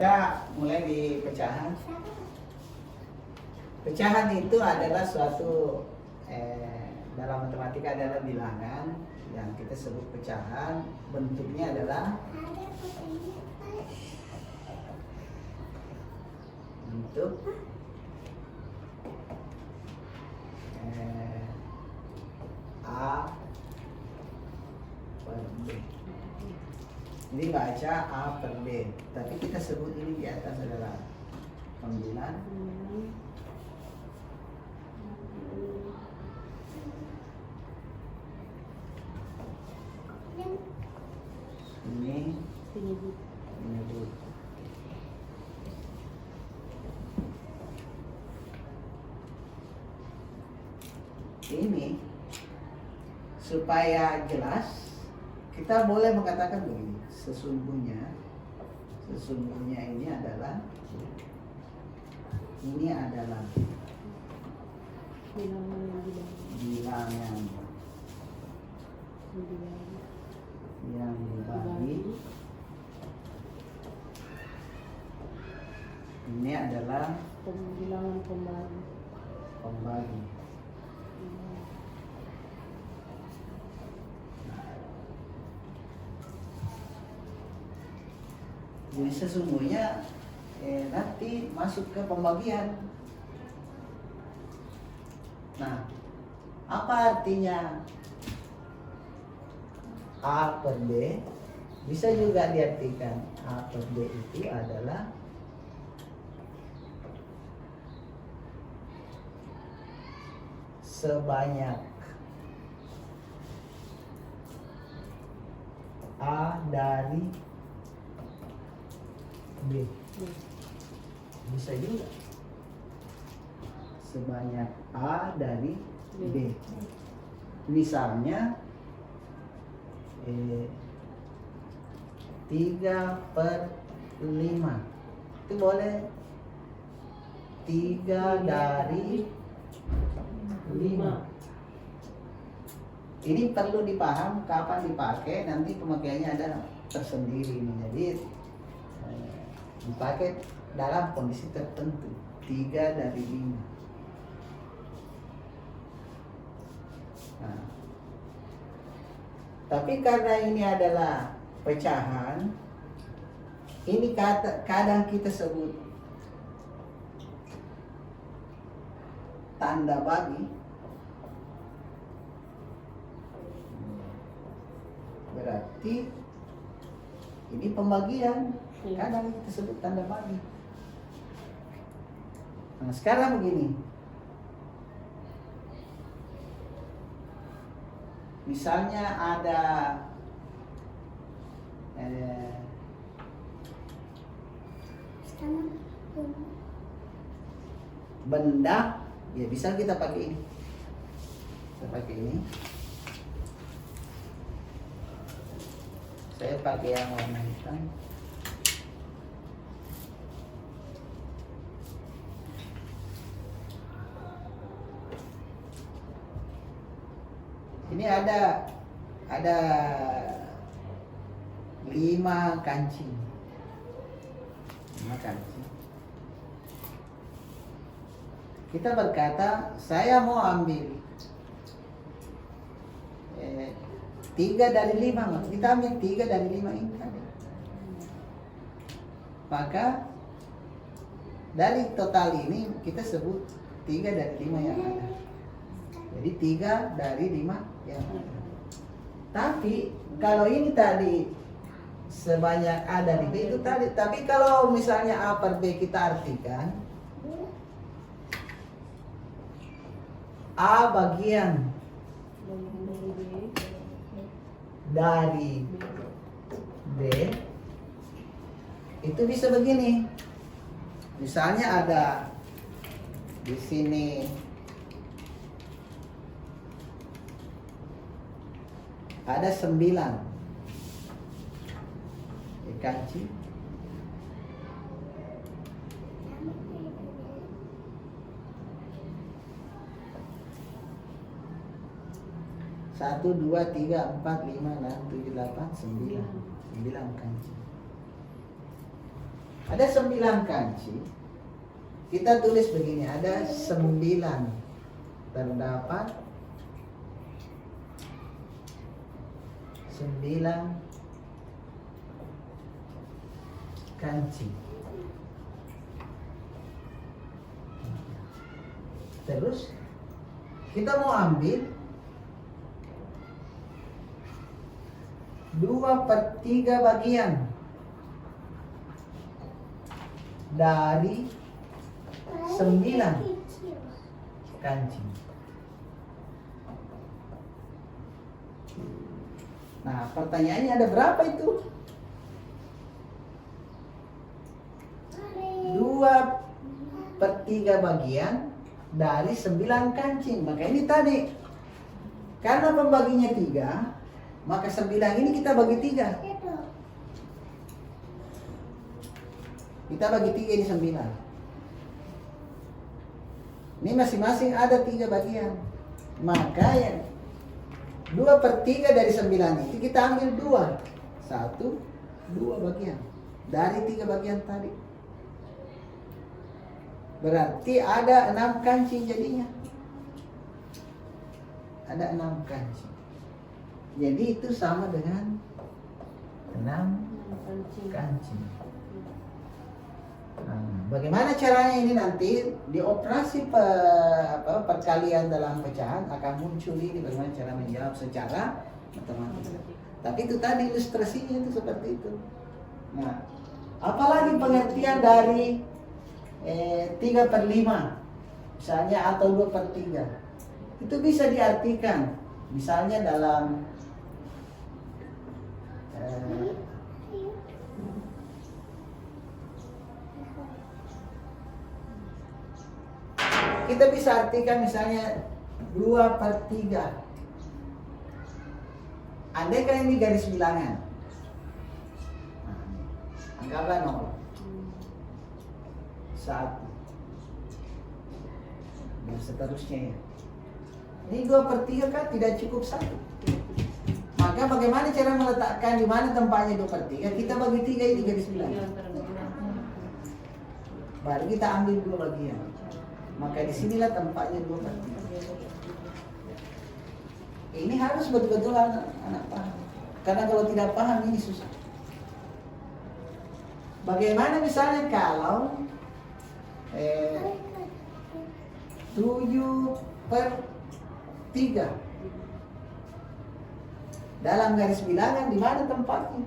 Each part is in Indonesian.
Kita mulai di pecahan. Pecahan itu adalah suatu dalam matematika adalah bilangan yang kita sebut pecahan. Bentuknya adalah bentuk A per B. Ini baca A per B, tapi kita sebut ini di atas adalah 9. Ini menyebut. Ini supaya jelas kita boleh mengatakan begini, sesungguhnya ini adalah bilangan yang dibagi. Ini adalah bilangan pembagi. Jadi sesungguhnya nanti masuk ke pembagian. Nah, apa artinya A per B? Bisa juga diartikan A per B itu adalah sebanyak A dari B. Bisa juga sebanyak A dari B. Misalnya 3/5 itu boleh 3 dari 5. Ini perlu dipaham kapan dipakai, nanti pemakaiannya ada tersendiri nih. Jadi dipakai dalam kondisi tertentu, 3 dari 5. Nah, tapi karena ini adalah pecahan, ini kadang kita sebut tanda bagi. Berarti ini pembagian, kadang kita sebut tanda bagi. Nah, sekarang begini, misalnya ada benda, ya bisa kita pakai ini. Kita pakai ini. Saya pakai yang warna hitam. Ini ada 5 kancing. 5 kancing. Kita berkata, saya mau ambil 3 dari 5. Kita ambil 3 dari 5 ini tadi. Maka dari total ini kita sebut 3 dari 5 yang ada. Jadi 3 dari 5 yang ada. Tapi kalau ini tadi sebanyak A dari B itu tadi. Tapi kalau misalnya A per B kita artikan A bagian dari B itu bisa begini. Misalnya ada di sini ada 9 kancing. 1, 2, 3, 4, 5, 6, 7, 8, 9 kancing. Ada 9 kanci. Kita tulis begini, ada 9. Terdapat 9 kanci. Terus kita mau ambil 2/3 bagian dari 9 kanci. Nah, pertanyaannya ada berapa itu? 2/3 bagian dari 9 kancing. Maka ini tadi, karena pembaginya 3, maka 9 ini kita bagi 3. Kita bagi 3 ini 9. Ini masing-masing ada 3 bagian. Maka yang 2/3 dari 9 itu kita ambil 2. 1, 2 bagian dari 3 bagian tadi. Berarti ada 6 kancing jadinya. Ada 6 kancing. Jadi itu sama dengan 6 kancing. Nah, bagaimana caranya ini nanti di operasi perkalian dalam pecahan akan muncul ini bagaimana cara menjawab secara matematika. Tapi itu tadi ilustrasinya itu seperti itu. Nah, apalagi pengertian dari 3/5 misalnya atau 2/3 itu bisa diartikan misalnya dalam kita bisa artikan misalnya 2/3. Andai kan ini garis bilangan, nah, anggaplah 0, 1 dan seterusnya ya. Ini 2/3 kan tidak cukup 1. Maka bagaimana cara meletakkan di mana tempatnya 2/3? Kita bagi 3 ini garis bilangan. Baru kita ambil 2 bagian. Maka disinilah tempatnya 2/3. Ini harus betul-betul anak paham. Karena kalau tidak paham ini susah. Bagaimana misalnya kalau 7/3 dalam garis bilangan di mana tempatnya?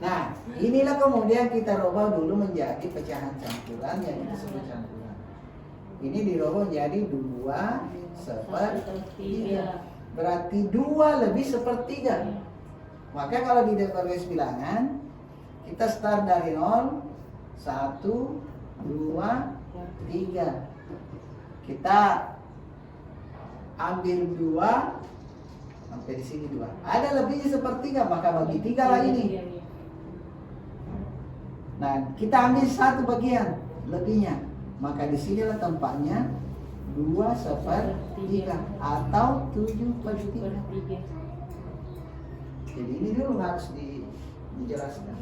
Nah, inilah kemudian kita rubah dulu menjadi pecahan campuran yang kita sebut campuran. Ini dirubah menjadi 2/3. Berarti 2 lebih 1/3. Maka kalau di garis bilangan kita start dari 0, 1, 2, 3. Kita ambil 2 sampai di sini 2. Ada lebihnya 1/3, maka bagi 3 lah ini. Nah, kita ambil 1 bagian lebihnya, maka di sinilah tempatnya 2/3 atau 7/3. Jadi ini dulu harus dijelaskan.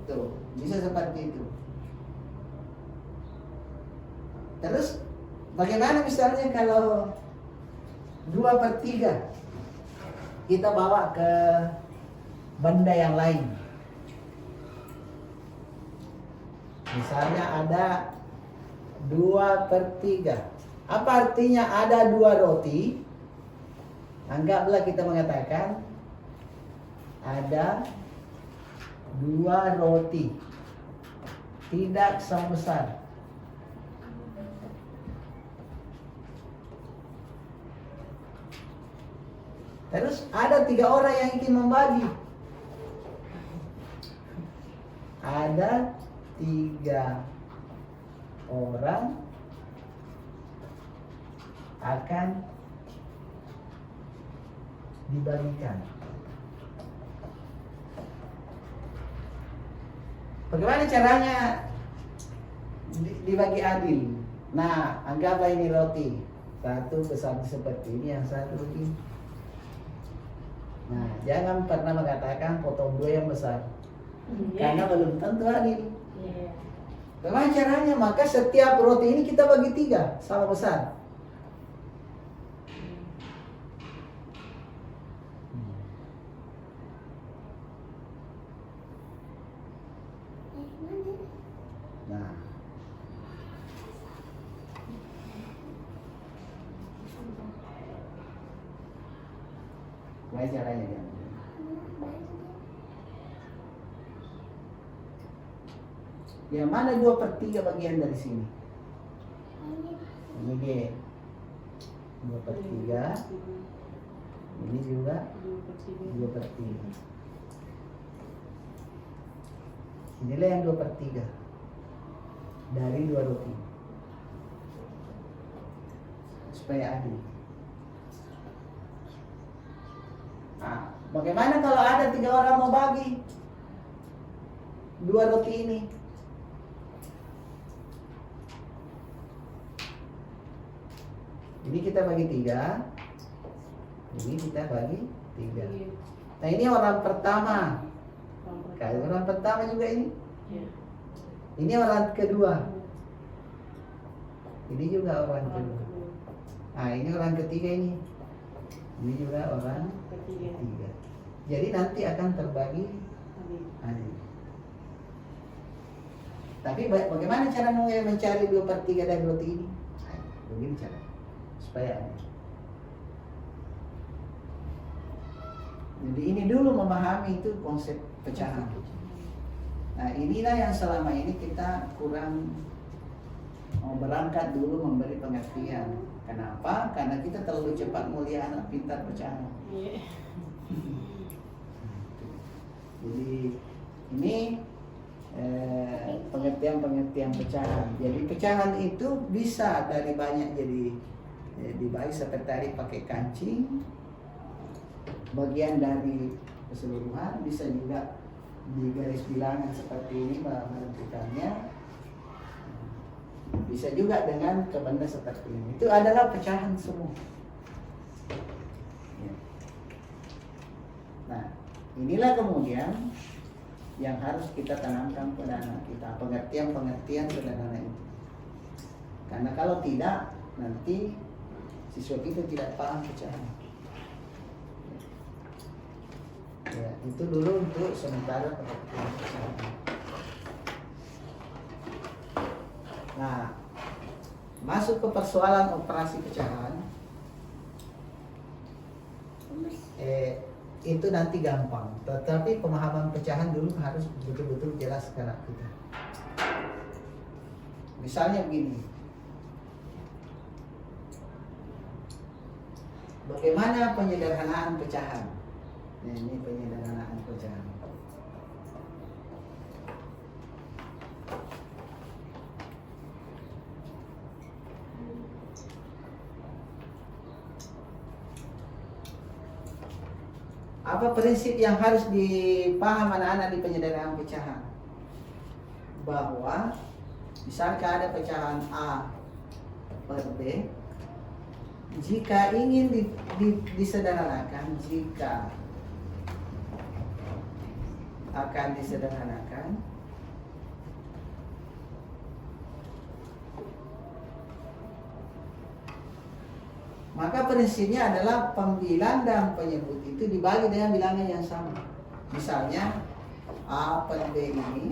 Tuh, bisa seperti itu. Terus bagaimana misalnya kalau 2/3 kita bawa ke benda yang lain? Misalnya ada 2/3. Apa artinya ada 2 roti? Anggaplah kita mengatakan ada 2 roti tidak sama besar. Terus ada 3 orang yang ingin membagi. Ada 3 orang akan dibagikan. Bagaimana caranya dibagi adil? Nah, anggaplah ini roti. Satu besar seperti ini, yang satu ini. Nah, jangan pernah mengatakan potong 2 yang besar. Karena belum tentu adil. Iya. Bagaimana caranya? Maka setiap roti ini kita bagi 3 sama besar. Nah, bagaimana caranya dia? Yang mana 2/3 bagian dari sini? Ini G. 2/3. Ini juga 2/3. Inilah yang 2/3 dari 2 roti. Supaya adil. Nah, bagaimana kalau ada 3 orang mau bagi 2 roti ini? Ini kita bagi 3. Ini kita bagi 3. Nah, ini orang pertama. Kalau orang pertama juga ini. Ini orang kedua. Ini juga orang kedua. Nah, ini orang ketiga ini. Ini juga orang ketiga. Jadi nanti akan terbagi adil. Tapi bagaimana cara mencari 2/3 dari roti ini? Nah, begini cara supaya adil. Jadi ini dulu memahami itu konsep pecahan. Nah, inilah yang selama ini kita kurang mau berangkat dulu memberi pengertian. Kenapa? Karena kita terlalu cepat mulia anak pintar pecahan. Jadi ini pengertian pecahan. Jadi pecahan itu bisa dari banyak jadi dibagi seperti tadi pakai kancing, bagian dari keseluruhan, bisa juga di garis bilangan seperti ini menentukannya, bisa juga dengan kebenda seperti ini. Itu adalah pecahan semua. Nah, inilah kemudian yang harus kita tanamkan pada anak kita, pengertian sederhana itu. Karena kalau tidak, nanti siswa kita tidak paham pecahan. Ya, itu dulu untuk sementara pengertian pecahan. Nah, masuk ke persoalan operasi pecahan. Itu nanti gampang, tetapi pemahaman pecahan dulu harus betul-betul jelas ke anak kita. Misalnya begini, bagaimana penyederhanaan pecahan? Nah, ini penyederhanaan pecahan. Apa prinsip yang harus dipaham anak-anak di penyederhanaan pecahan? Bahwa misalkan ada pecahan A per B, jika ingin disederhanakan, jika akan disederhanakan, maka prinsipnya adalah pembilang dan penyebut itu dibagi dengan bilangan yang sama. Misalnya A per B ini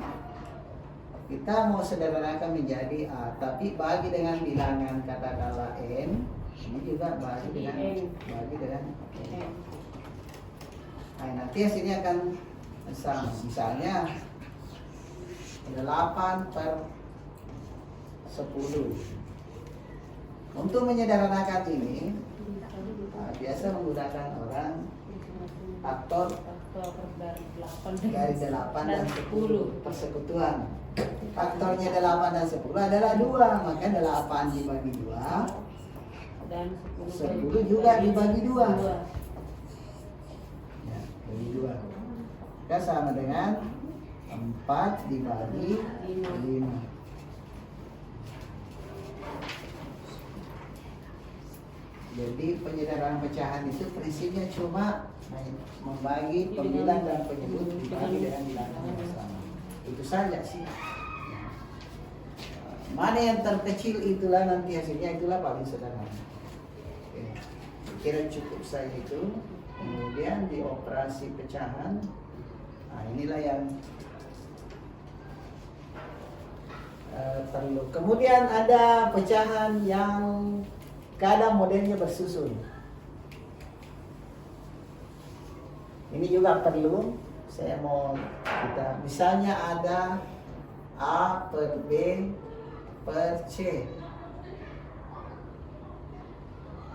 kita mau sederhanakan menjadi A, tapi bagi dengan bilangan katakanlah N, ini juga bagi dengan N. Nah, nanti hasilnya akan sama. Misalnya 8 per 10. Untuk menyederhanakan ini, biasa menggunakan orang faktor dari 8 dan 10 persekutuan. Faktornya 8 dan 10 adalah 2, maka 8 dibagi 2 dan 10 juga dibagi 2. Ya, bagi 2. Maka sama dengan 4 dibagi 5. Jadi penyederhanaan pecahan itu prinsipnya cuma membagi pembilang dan penyebut dibagi dengan bilangan yang sama. Itu saja sih. Mana yang terkecil itulah nanti hasilnya itulah paling sederhana. Oke. Kira cukup saya itu. Kemudian di operasi pecahan, nah inilah yang perlu. Kemudian ada pecahan yang kadang modelnya bersusun. Ini juga perlu. Saya mau kita misalnya ada A per B per C.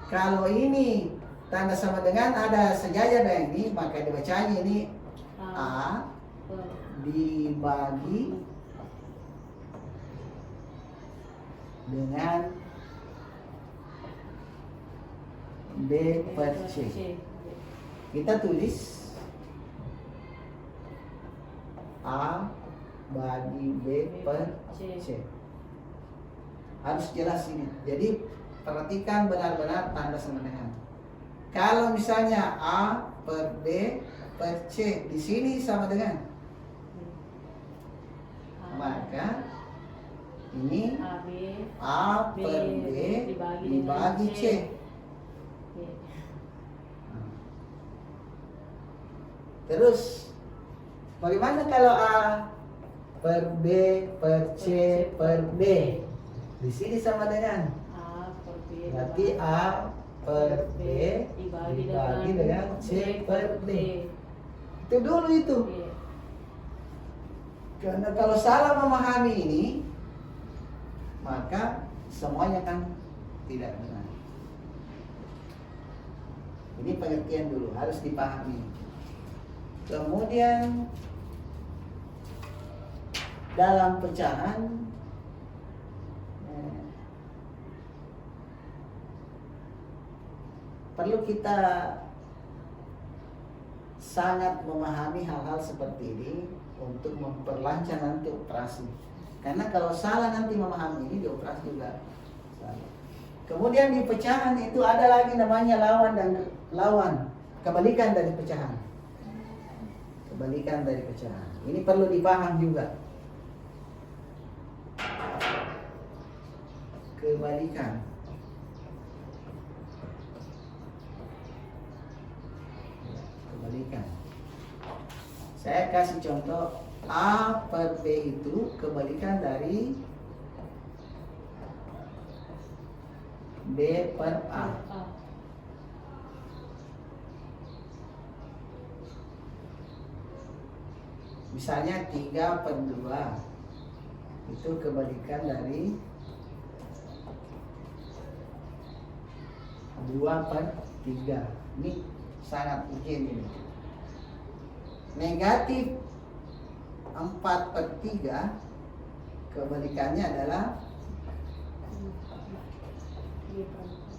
Kalau ini tanda sama dengan ada sejajar dengan ini, maka dibacanya ini A dibagi dengan B per C. Kita tulis A bagi B per C. Harus jelas ini. Jadi perhatikan benar-benar tanda sama dengan. Kalau misalnya A per B per C di sini sama dengan, maka ini A per B dibagi C. Terus bagaimana kalau A per B per C per D? Di sini sama dengan berarti A per B dibagi dengan C per D. Itu dulu itu. Karena kalau salah memahami ini, maka semuanya kan tidak benar. Ini pengertian dulu, harus dipahami. Kemudian dalam pecahan perlu kita sangat memahami hal-hal seperti ini untuk memperlancar nanti operasi. Karena kalau salah nanti memahami ini, di operasi juga salah. Kemudian di pecahan itu ada lagi namanya lawan dan lawan, kebalikan dari pecahan. Kebalikan dari pecahan. Ini perlu dipaham juga. Kebalikan. Kebalikan. Saya kasih contoh, A per B itu kebalikan dari B per A. Misalnya 3 per 2 itu kebalikan dari 2 per 3. Ini sangat mungkin ini. Negatif 4 per 3 kebalikannya adalah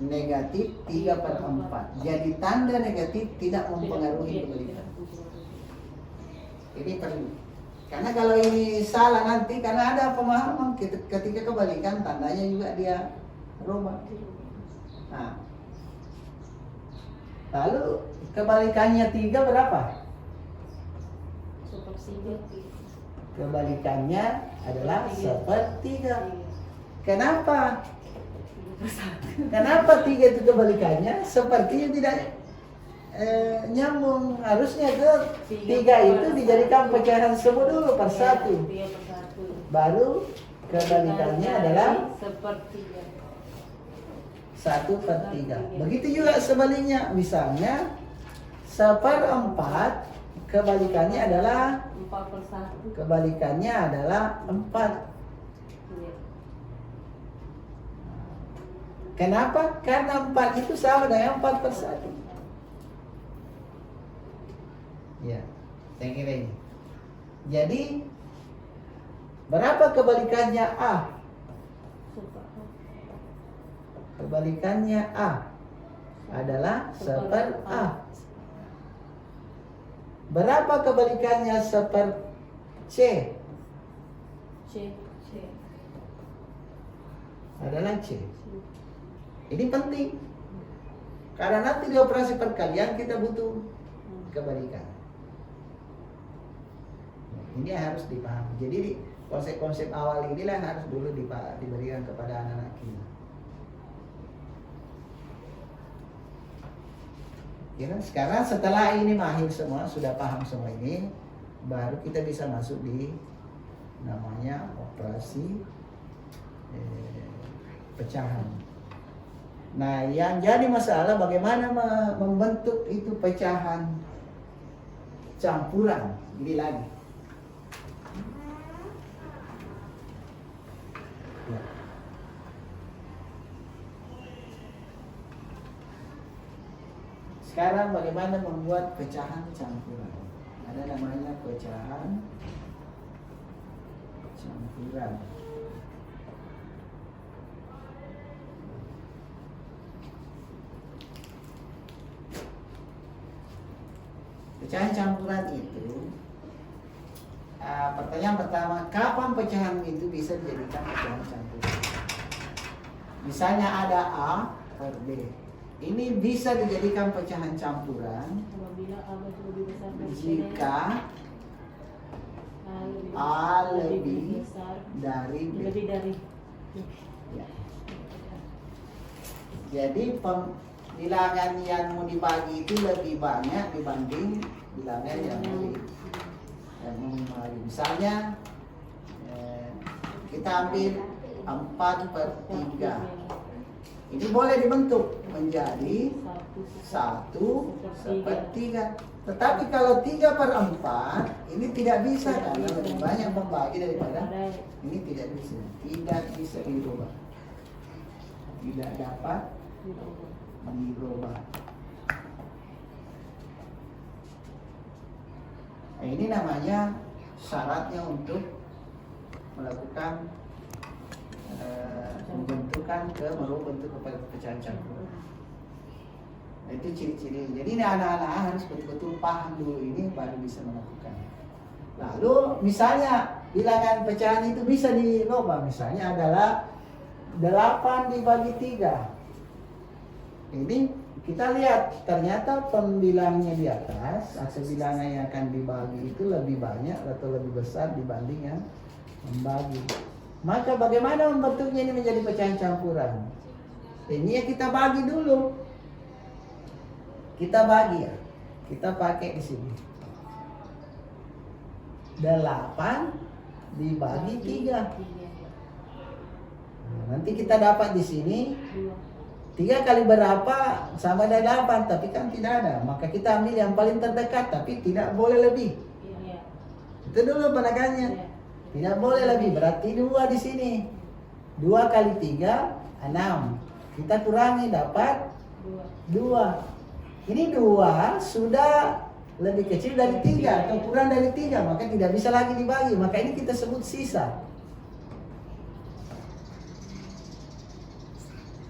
negatif 3 per 4. Jadi tanda negatif tidak mempengaruhi kebalikan. Ini perlu. Karena kalau ini salah nanti, karena ada pemahaman ketika kebalikan tandanya juga dia rubah. Nah, lalu kebalikannya 3 berapa? Kebalikannya adalah 1/3. Kenapa? Kenapa 3 itu kebalikannya? Sepertinya tidak nyambung. Harusnya ke 3 itu dijadikan pecahan semua dulu per 1. Baru kebalikannya adalah 1/3. Begitu juga sebaliknya. Misalnya 1/4 kebalikannya adalah 4/1. Kebalikannya adalah 4. Kenapa? Karena 4 itu sama dengan 4/1. Ya, saya kira ini. Jadi berapa kebalikannya A? Kebalikannya A adalah 1/A. Berapa kebalikannya 1/C? Adalah C. Ini penting. Karena nanti di operasi perkalian kita butuh kebalikan. Ini harus dipahami. Jadi konsep-konsep awal inilah harus dulu diberikan kepada anak-anak kita. Ya, sekarang setelah ini mahir semua, sudah paham semua ini, baru kita bisa masuk di namanya operasi pecahan. Nah, yang jadi masalah bagaimana membentuk itu pecahan campuran. Ini lagi. Ya. Sekarang bagaimana membuat pecahan campuran? Ada namanya pecahan campuran. Pecahan campuran itu, pertanyaan pertama, kapan pecahan itu bisa dijadikan pecahan campuran? Misalnya ada A per B. Ini bisa dijadikan pecahan campuran jika A lebih dari B. Ya. Jadi bilangan yang mau dibagi itu lebih banyak dibanding bilangan yang mau dibagi. Misalnya kita ambil 4/3. Ini boleh dibentuk menjadi 1/3. Tetapi kalau 3/4 ini tidak bisa karena lebih banyak membagi daripada ini, tidak bisa. Tidak bisa dirubah. Tidak dapat dirubah. Nah, ini namanya syaratnya untuk melakukan membentukkan merubah bentuk kepada pecahan campuran. Nah, itu ciri-ciri. Jadi ini anak-anak harus betul-betul paham dulu ini baru bisa melakukan. Lalu misalnya bilangan pecahan itu bisa dirubah. Misalnya adalah 8 dibagi 3. Ini kita lihat ternyata pembilangnya di atas atau bilangan yang akan dibagi itu lebih banyak atau lebih besar dibanding yang membagi. Maka bagaimana membentuknya ini menjadi pecahan campuran? Ini ya kita bagi dulu. Kita bagi ya. Kita pakai di sini. 8 dibagi 3. Nah, nanti kita dapat di sini 3 kali berapa sama dengan 8, tapi kan tidak ada. Maka kita ambil yang paling terdekat, tapi tidak boleh lebih. Itu dulu penekannya. Tidak boleh lebih, berarti 2 di sini. 2 kali 3, 6. Kita kurangi dapat 2. Ini 2 sudah lebih kecil dari 3 atau kurang dari 3, maka tidak bisa lagi dibagi. Maka ini kita sebut sisa.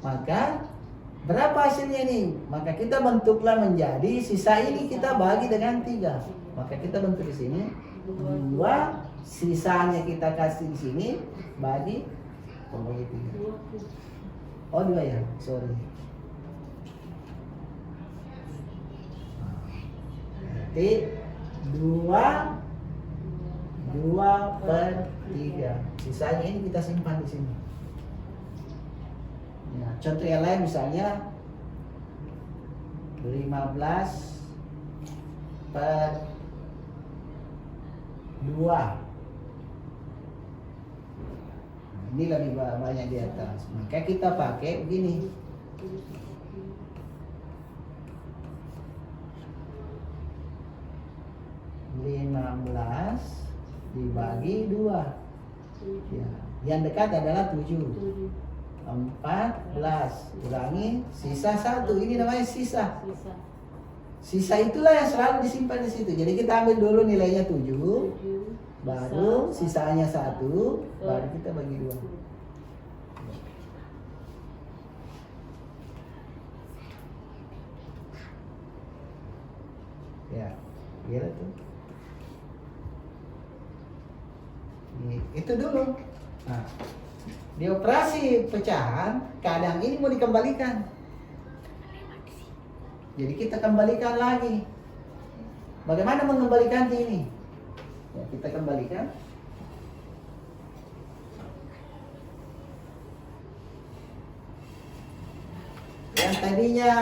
Maka berapa hasilnya ini? Maka kita bentuklah menjadi sisa ini kita bagi dengan 3. Maka kita bentuk di sini 2, sisanya kita kasih di sini bagi 3. Oh 2 ya, sorry. Berarti 2/3. Sisanya ini kita simpan di sini. Ya, contoh yang lain misalnya 15/2. Ini lebih banyak di atas. Maka kita pakai begini. 15 dibagi 2. Ya, yang dekat adalah 7. 14 kurangi sisa 1. Ini namanya sisa. Sisa itulah yang selalu disimpan di situ. Jadi kita ambil dulu nilainya 7, baru sisanya 1, baru kita bagi 2. Ya, gitu tuh. Itu dulu. Nah, di operasi pecahan, kadang ini mau dikembalikan. Jadi kita kembalikan lagi. Bagaimana mengembalikan ini? Ya, kita kembalikan. Yang tadinya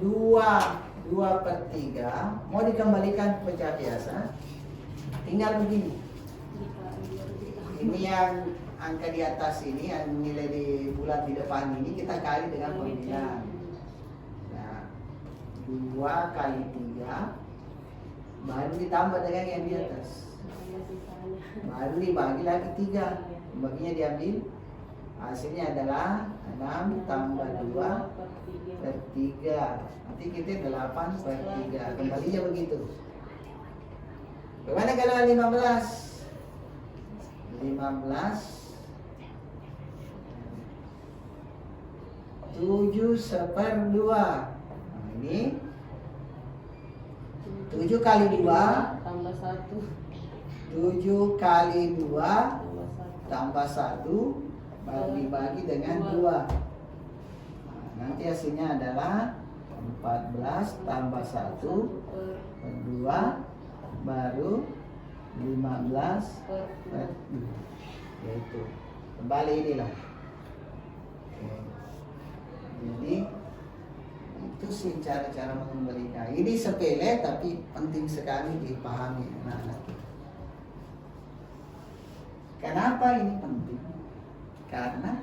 2/3 mau dikembalikan ke pecah biasa, tinggal begini. Ini yang angka di atas ini, yang nilai di bulat di depan ini kita kali dengan pembilang. Nah, 2 kali 3 baru ditambah dengan yang di atas. Baru dibagi lagi 3. Baginya diambil. Hasilnya adalah 6 tambah 2/3. Nanti kita 8/3. Kembalinya begitu. Bagaimana kalau 15? 7/2. Nah, ini 7 kali 2 tambah 1. 7 kali 2 tambah 1 baru dibagi dengan 2. Nah, nanti hasilnya adalah 14 tambah 1 per 2 baru 15/2. Yaitu kembali inilah. Jadi itu sih cara-cara mengembalikan. Ini sepele tapi penting sekali dipahami anak-anak. Kenapa ini penting? Karena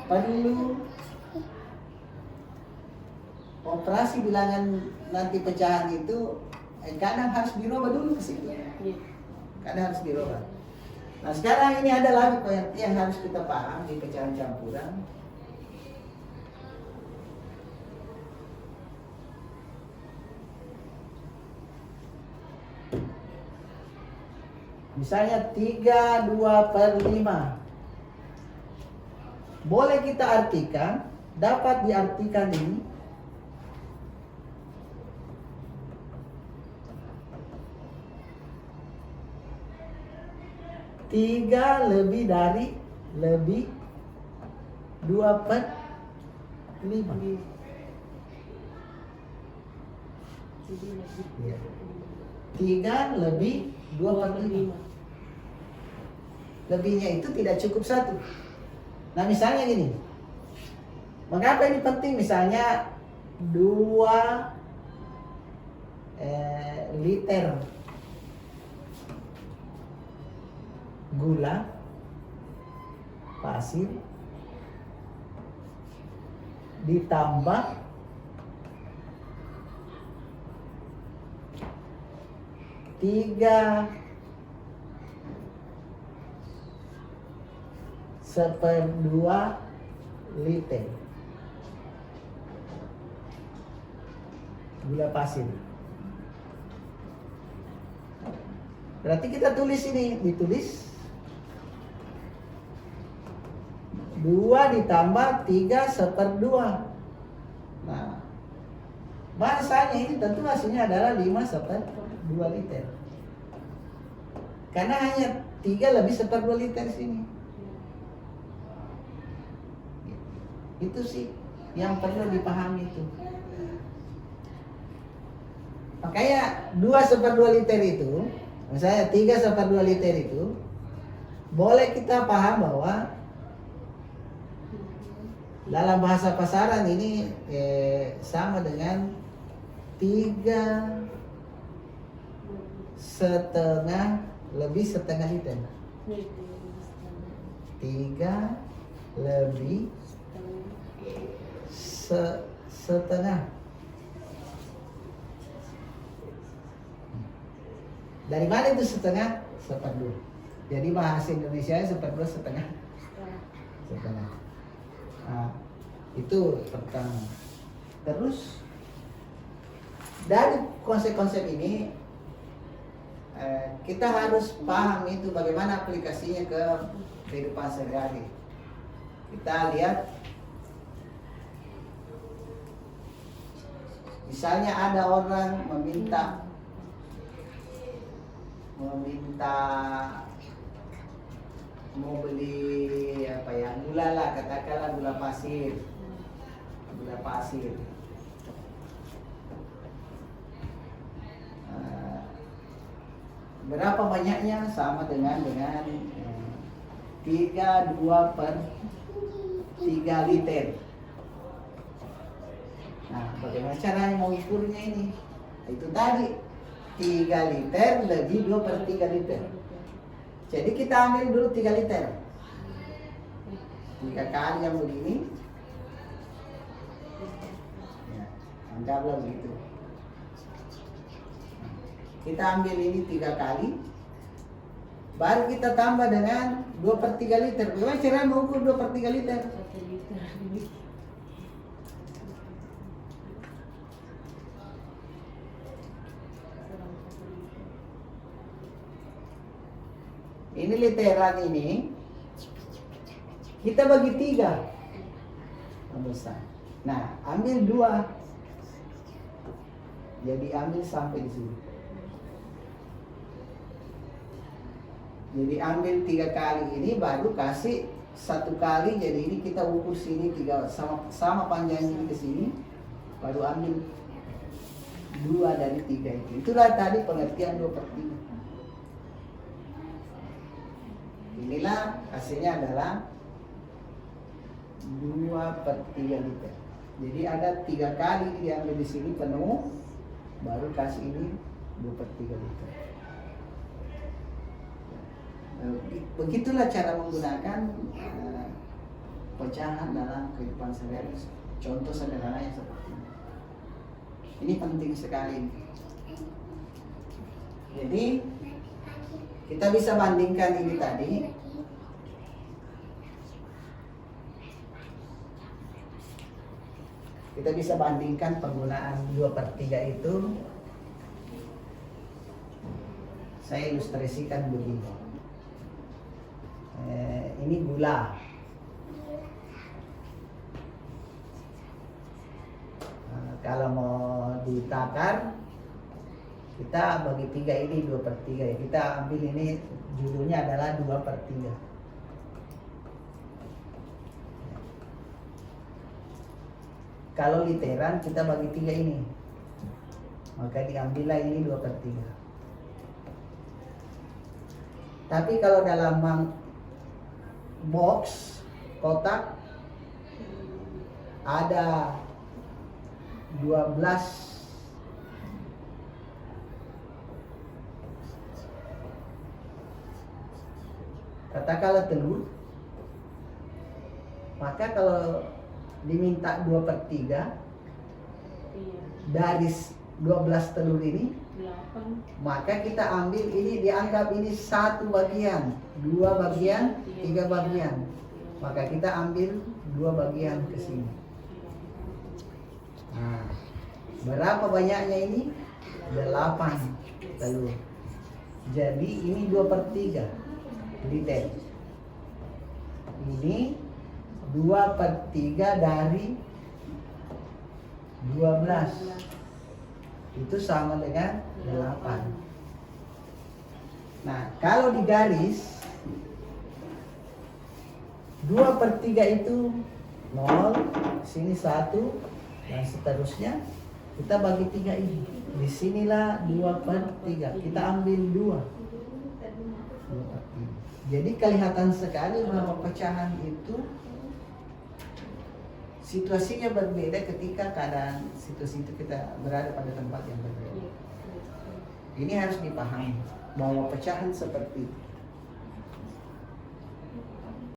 perlu operasi bilangan nanti pecahan itu kadang harus dirubah dulu ke situ. Kadang harus dirubah. Nah sekarang ini ada lagi yang harus kita paham di pecahan campuran. Misalnya 3/2/5. Boleh kita artikan, dapat diartikan ini tiga lebih dari 2/5. Ya. 3 lebih 2/5. Lebihnya itu tidak cukup 1. Nah misalnya gini, mengapa ini penting? Misalnya 2 liter gula pasir ditambah 3/2 liter gula pasir. Berarti kita tulis ini, ditulis 2 ditambah 3/2. Nah, bahasanya ini tentu hasilnya adalah 5/2 liter. Karena hanya 3 lebih 1/2 liter sini. Itu sih yang perlu dipahami itu. Makanya 2/2 liter itu, misalnya 3/2 liter itu, boleh kita paham bahwa dalam bahasa pasaran ini sama dengan 3,5 lebih 1/2 liter. 3 lebih 1/2. Dari mana itu 1/2? 1/2. Jadi bahasa Indonesia 1/2 1/2. Nah, itu pertama. Terus dari konsep-konsep ini kita harus paham itu bagaimana aplikasinya ke kehidupan sehari-hari. Kita lihat misalnya ada orang meminta mau beli gula lah, katakanlah gula pasir. gula pasir. Berapa banyaknya? Sama dengan 32/3 liter. Nah, bagaimana caranya mau ukurnya ini? Itu tadi 3 liter lebih 2/3 liter. Jadi kita ambil dulu 3 liter. 3 kali yang begini. Ya, anggaplah begitu. Kita ambil ini 3 kali. Baru kita tambah dengan 2/3 liter. Bagaimana cara mengukur 2/3 liter? Ini literan ini kita bagi 3 besar. Nah, ambil 2. Jadi ambil sampai di sini. Jadi ambil 3 kali ini baru kasih 1 kali. Jadi ini kita ukur sini 3 sama panjangnya ini ke sini. Baru ambil 2 dari 3 itu. Itulah tadi pengertian 2/3. Inilah hasilnya adalah 2/3 liter. Jadi ada 3 kali diambil di sini penuh, baru kasih ini 2/3 liter. Begitulah cara menggunakan pecahan dalam kehidupan sehari-hari. Contoh sederhananya seperti ini. Ini penting sekali. Jadi kita bisa bandingkan ini tadi. Kita bisa bandingkan penggunaan 2/3 itu. Saya ilustrasikan begini. Ini gula. Kalau mau ditakar, kita bagi 3 ini 2/3 ya. Kita ambil ini, judulnya adalah 2/3. Kalau literan kita bagi 3 ini, maka diambillah ini 2/3. Tapi kalau dalam box kotak ada 12 katakanlah telur, maka kalau diminta 2/3 dari 12 telur ini, maka kita ambil ini, dianggap ini 1 bagian, 2 bagian, 3 bagian, maka kita ambil 2 bagian ke sini. Nah, berapa banyaknya ini? 8 telur. Jadi ini 2/3 liter. Ini 2/3 dari 12. Itu sama dengan 8. Nah, kalau digaris 2/3 itu 0, sini 1, dan seterusnya. Kita bagi 3 ini. Disinilah 2/3. Kita ambil 2. Jadi kelihatan sekali bahwa pecahan itu situasinya berbeda ketika keadaan situasi itu kita berada pada tempat yang berbeda. Ini harus dipahami bahwa pecahan seperti itu